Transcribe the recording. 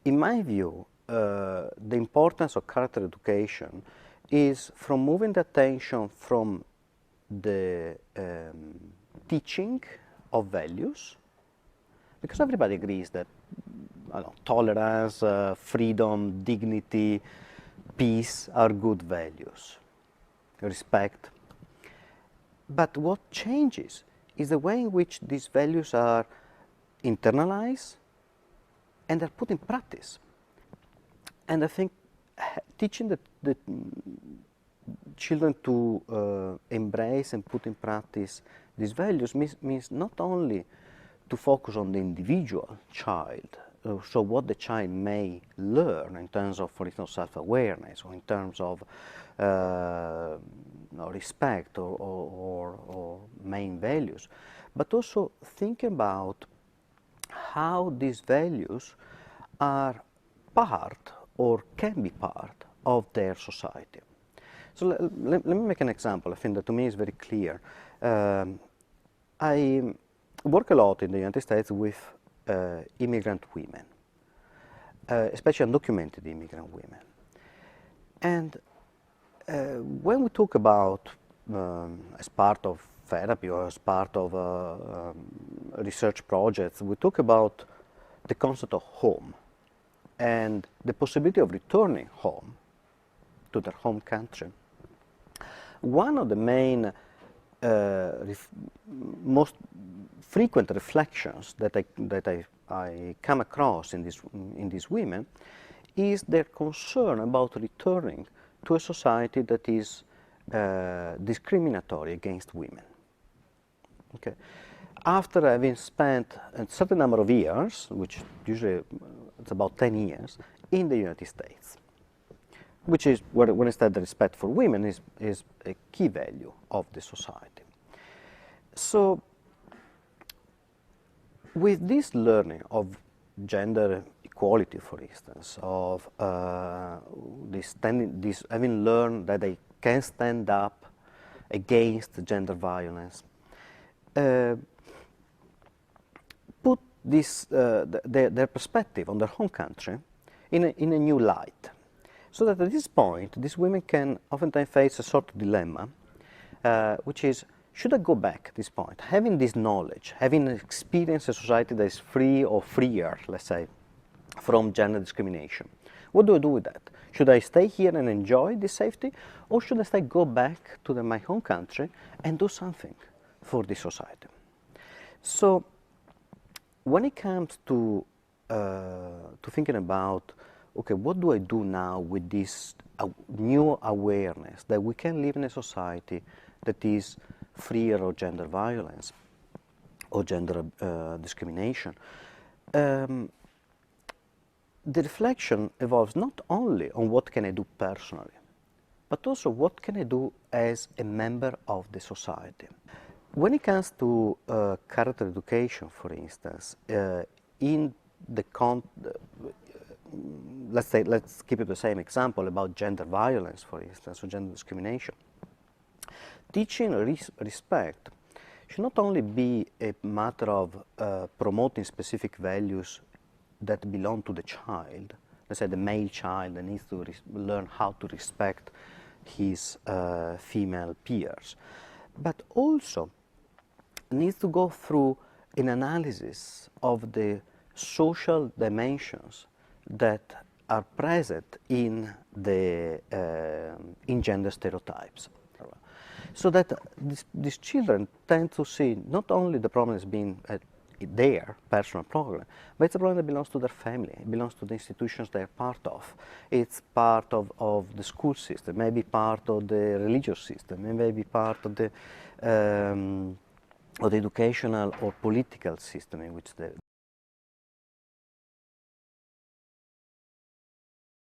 in my view, the importance of character education is from moving the attention from the teaching of values, because everybody agrees that tolerance, freedom, dignity, peace are good values, respect. But what changes is the way in which these values are internalized and are put in practice. And I think teaching the children to embrace and put in practice these values means not only to focus on the individual child, so what the child may learn in terms of, for instance, self-awareness, or in terms of respect or main values, but also think about how these values are part or can be part of their society. So let me make an example. I think that to me is very clear. I work a lot in the United States with immigrant women, especially undocumented immigrant women. And when we talk about, as part of therapy or as part of research projects, we talk about the concept of home and the possibility of returning home to their home country. One of the main, most frequent reflections that I come across in these women is their concern about returning to a society that is discriminatory against women. Okay. After having spent a certain number of years, which usually it's about 10 years, in the United States, which is where instead the respect for women is a key value of the society. So with this learning of gender equality, for instance, of having learned that they can stand up against gender violence, put their perspective on their home country in a new light. So that at this point, these women can oftentimes face a sort of dilemma, which is, should I go back at this point, having this knowledge, having experienced a society that is free or freer, let's say, from gender discrimination? What do I do with that? Should I stay here and enjoy this safety, or should I go back to my home country and do something for this society? So when it comes to thinking about, okay, what do I do now with this new awareness that we can live in a society that is freer of gender violence or gender discrimination? The reflection evolves not only on what can I do personally, but also what can I do as a member of the society. When it comes to character education, for instance, let's keep it the same example about gender violence, for instance, or gender discrimination. Teaching respect should not only be a matter of promoting specific values that belong to the child, let's say the male child that needs to learn how to respect his female peers, but also needs to go through an analysis of the social dimensions that are present in gender stereotypes. So that these children tend to see not only the problem as being their personal problem, but it's a problem that belongs to their family, it belongs to the institutions they're part of. It's part of the school system, maybe part of the religious system, it may be part of the educational or political system in which